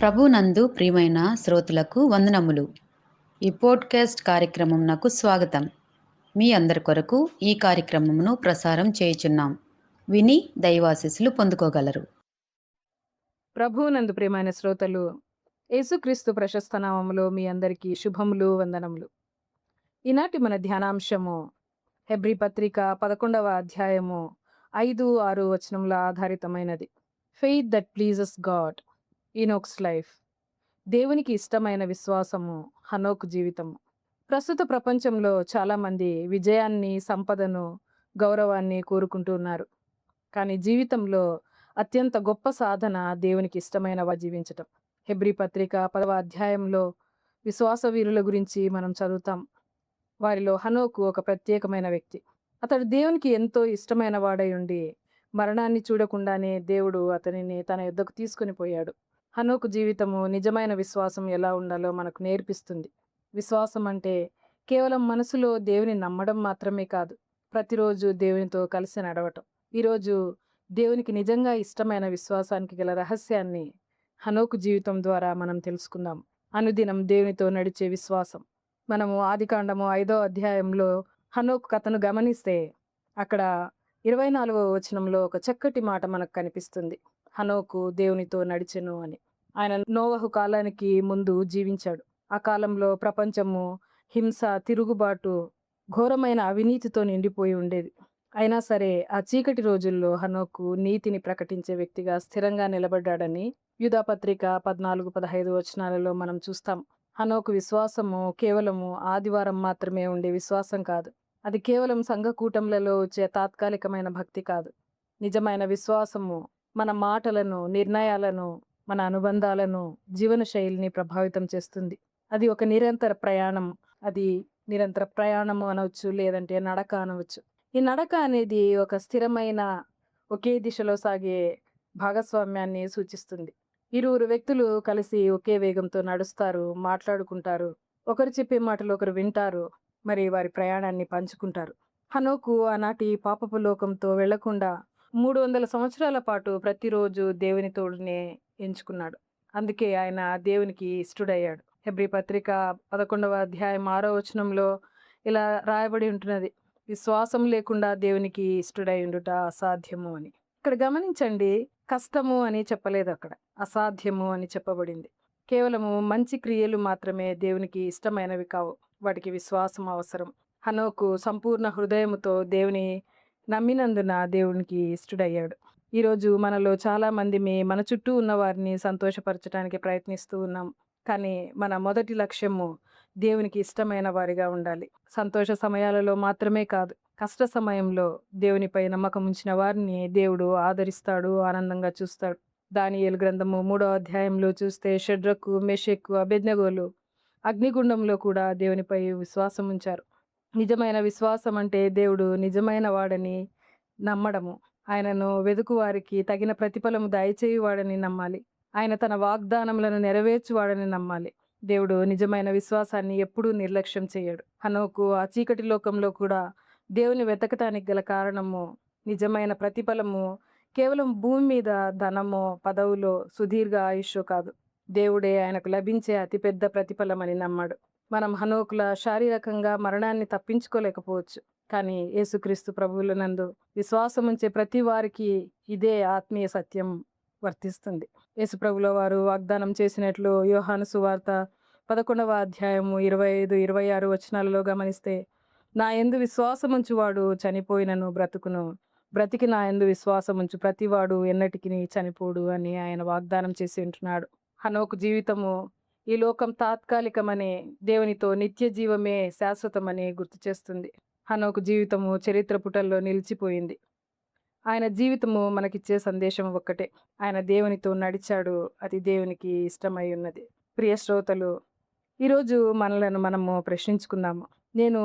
ప్రభునందు ప్రియమైన శ్రోతలకు వందనములు. ఈ పోడ్కాస్ట్ కార్యక్రమం నాకు స్వాగతం. మీ అందరి కొరకు ఈ కార్యక్రమమును ప్రసారం చేయుచున్నాం. విని దైవాశీస్సులు పొందుకోగలరు. ప్రభువునందు ప్రియమైన శ్రోతలు, యేసుక్రీస్తు ప్రశస్త నామములో మీ అందరికీ శుభములు, వందనములు. ఈనాటి మన ధ్యానాంశము హెబ్రీ పత్రిక 11వ అధ్యాయము 5-6 వచనముల ఆధారితమైనది. Faith that pleases God, Enoch's life. దేవునికి ఇష్టమైన విశ్వాసము, హనోకు జీవితము. ప్రస్తుత ప్రపంచంలో చాలామంది విజయాన్ని, సంపదను, గౌరవాన్ని కోరుకుంటూ ఉన్నారు. కానీ జీవితంలో అత్యంత గొప్ప సాధన దేవునికి ఇష్టమైన జీవించటం. హెబ్రీ పత్రిక 10వ అధ్యాయంలో విశ్వాస వీరుల గురించి మనం చదువుతాం. వారిలో హనోకు ఒక ప్రత్యేకమైన వ్యక్తి. అతడు దేవునికి ఎంతో ఇష్టమైన వాడై ఉండి మరణాన్ని చూడకుండానే దేవుడు అతనిని తన యొద్దకు తీసుకుని పోయాడు. హనోకు జీవితము నిజమైన విశ్వాసం ఎలా ఉండాలో మనకు నేర్పిస్తుంది. విశ్వాసం అంటే కేవలం మనసులో దేవుని నమ్మడం మాత్రమే కాదు, ప్రతిరోజు దేవునితో కలిసి నడవటం. ఈరోజు దేవునికి నిజంగా ఇష్టమైన విశ్వాసానికి గల రహస్యాన్ని హనోకు జీవితం ద్వారా మనం తెలుసుకుందాం. అనుదినం దేవునితో నడిచే విశ్వాసం. మనము ఆదికాండము 5వ అధ్యాయంలో హనోకు కథను గమనిస్తే అక్కడ 24వ వచనంలో ఒక చక్కటి మాట మనకు కనిపిస్తుంది. హనోకు దేవునితో నడిచెను అని. ఆయన నోవహు కాలానికి ముందు జీవించాడు. ఆ కాలంలో ప్రపంచము హింస, తిరుగుబాటు, ఘోరమైన అవినీతితో నిండిపోయి ఉండేది. అయినా సరే ఆ చీకటి రోజుల్లో హనోకు నీతిని ప్రకటించే వ్యక్తిగా స్థిరంగా నిలబడ్డాడని యూదాపత్రిక 14-15 వచనాలలో మనం చూస్తాం. హనోకు విశ్వాసము కేవలము ఆదివారం మాత్రమే ఉండే విశ్వాసం కాదు. అది కేవలం సంఘకూటములలో వచ్చే తాత్కాలికమైన భక్తి కాదు. నిజమైన విశ్వాసము మన మాటలను, నిర్ణయాలను, మన అనుబంధాలను, జీవన శైలిని ప్రభావితం చేస్తుంది. అది ఒక నిరంతర ప్రయాణం. అది నిరంతర ప్రయాణము అనవచ్చు, లేదంటే నడక అనవచ్చు. ఈ నడక అనేది ఒక స్థిరమైన, ఒకే దిశలో సాగే భాగస్వామ్యాన్ని సూచిస్తుంది. ఇరువురు వ్యక్తులు కలిసి ఒకే వేగంతో నడుస్తారు, మాట్లాడుకుంటారు, ఒకరు చెప్పే మాటలు ఒకరు వింటారు, మరి వారి ప్రయాణాన్ని పంచుకుంటారు. హనోకు ఆనాటి పాపపు లోకంతో వెళ్లకుండా 300 సంవత్సరాల పాటు ప్రతిరోజు దేవుని తోడునే ఎంచుకున్నాడు. అందుకే ఆయన దేవునికి ఇష్టడయ్యాడు. హెబ్రీ పత్రిక 11వ అధ్యాయం 6వ వచనంలో ఇలా రాయబడి ఉంటున్నది: విశ్వాసం లేకుండా దేవునికి ఇష్టడై ఉండుట అసాధ్యము అని. ఇక్కడ గమనించండి, కష్టము అని చెప్పలేదు, అక్కడ అసాధ్యము అని చెప్పబడింది. కేవలము మంచి క్రియలు మాత్రమే దేవునికి ఇష్టమైనవి కావు, వాటికి విశ్వాసం అవసరం. హనోకు సంపూర్ణ హృదయముతో దేవుని నమ్మినందున దేవునికి ఇష్టడయ్యాడు. ఈరోజు మనలో చాలా మంది మన చుట్టూ ఉన్న వారిని సంతోషపరచడానికి ప్రయత్నిస్తూ ఉన్నాం. కానీ మన మొదటి లక్ష్యము దేవునికి ఇష్టమైన వారిగా ఉండాలి. సంతోష సమయాలలో మాత్రమే కాదు, కష్ట సమయంలో దేవునిపై నమ్మకం ఉంచిన వారిని దేవుడు ఆదరిస్తాడు, ఆనందంగా చూస్తాడు. దానియేలు గ్రంథము 3వ అధ్యాయంలో చూస్తే షడ్రకు, మెషెకు, అబేద్నెగోలు అగ్నిగుండంలో కూడా దేవునిపై విశ్వాసం ఉంచారు. నిజమైన విశ్వాసం అంటే దేవుడు నిజమైన వాడని నమ్మడము, ఆయనను వెదుకువారికి తగిన ప్రతిఫలము దయచేయువాడని నమ్మాలి, ఆయన తన వాగ్దానములను నెరవేర్చువాడని నమ్మాలి. దేవుడు నిజమైన విశ్వాసాన్ని ఎప్పుడూ నిర్లక్ష్యం చేయడు. హనోకు ఆ చీకటి లోకంలో కూడా దేవుని వెతకటానికి గల కారణము, నిజమైన ప్రతిఫలము కేవలం భూమి మీద ధనమో, పదవులో, సుదీర్ఘ ఆయుష్షో కాదు, దేవుడే ఆయనకు లభించే అతిపెద్ద ప్రతిఫలమని నమ్మాడు. మనం హనోకుల శారీరకంగా మరణాన్ని తప్పించుకోలేకపోవచ్చు, కానీ యేసుక్రీస్తు ప్రభువులనందు విశ్వాసముంచే ప్రతి వారికి ఇదే ఆత్మీయ సత్యం వర్తిస్తుంది. యేసుప్రభుల వారు వాగ్దానం చేసినట్లు యోహాను సువార్త 11వ అధ్యాయము 25-26 వచనాలలో గమనిస్తే, నా యందు విశ్వాసముంచువాడు చనిపోయినను బ్రతుకును, బ్రతికి నా యందు విశ్వాసముంచు ప్రతివాడు ఎన్నటికి చనిపోడు అని ఆయన వాగ్దానం చేసి ఉంటున్నాడు. హనోకు జీవితము ఈ లోకం తాత్కాలికమని, దేవునితో నిత్య జీవమే శాశ్వతమని గుర్తు చేస్తుంది. హనోకు జీవితము చరిత్ర పుటల్లో నిలిచిపోయింది. ఆయన జీవితము మనకిచ్చే సందేశం ఒక్కటే: ఆయన దేవునితో నడిచాడు, అది దేవునికి ఇష్టమై ఉన్నది. ప్రియ శ్రోతలు, ఈరోజు మనలను మనము ప్రశ్నించుకుందాము. నేను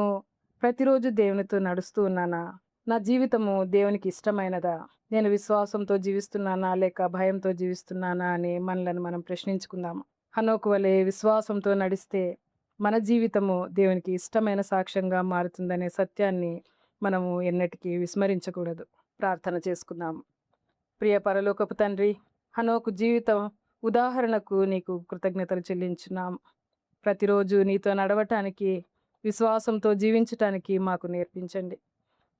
ప్రతిరోజు దేవునితో నడుస్తూ ఉన్నానా? నా జీవితము దేవునికి ఇష్టమైనదా? నేను విశ్వాసంతో జీవిస్తున్నానా లేక భయంతో జీవిస్తున్నానా అని మనలను మనం ప్రశ్నించుకుందాము. హనోకు వలె విశ్వాసంతో నడిస్తే మన జీవితము దేవునికి ఇష్టమైన సాక్ష్యంగా మారుతుందనే సత్యాన్ని మనము ఎన్నటికీ విస్మరించకూడదు. ప్రార్థన చేసుకుందాము. ప్రియ పరలోకపు తండ్రి, హనోకు జీవితం ఉదాహరణకు నీకు కృతజ్ఞతలు చెల్లించున్నాం. ప్రతిరోజు నీతో నడవటానికి, విశ్వాసంతో జీవించటానికి మాకు నేర్పించండి.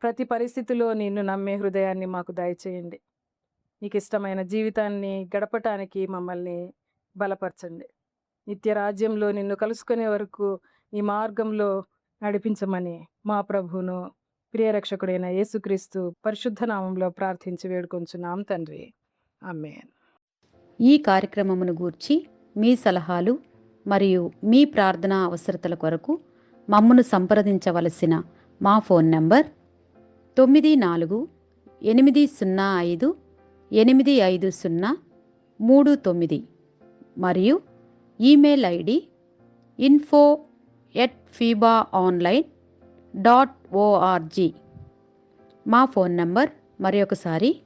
ప్రతి పరిస్థితిలో నిన్ను నమ్మే హృదయాన్ని మాకు దయచేయండి. నీకిష్టమైన జీవితాన్ని గడపటానికి మమ్మల్ని బలపరచండి. నిత్య రాజ్యంలో నిన్ను కలుసుకునే వరకు నీ మార్గంలో నడిపించమని మా ప్రభువును, ప్రియరక్షకుడైన యేసుక్రీస్తు పరిశుద్ధ నామంలో ప్రార్థించి వేడుకొంచున్నాం తండ్రి. ఆమేన్. ఈ కార్యక్రమమును గూర్చి మీ సలహాలు మరియు మీ ప్రార్థనా అవసరతల కొరకు మమ్మను సంప్రదించవలసిన మా ఫోన్ నంబర్ 948585085039 మరియు ఈమెయిల్ ఐడి info@fibaonline.org. మా ఫోన్ నంబర్ మరొకసారి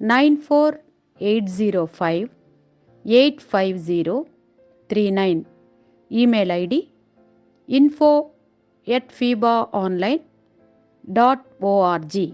9480585039. Email ID info@fibaonline.org.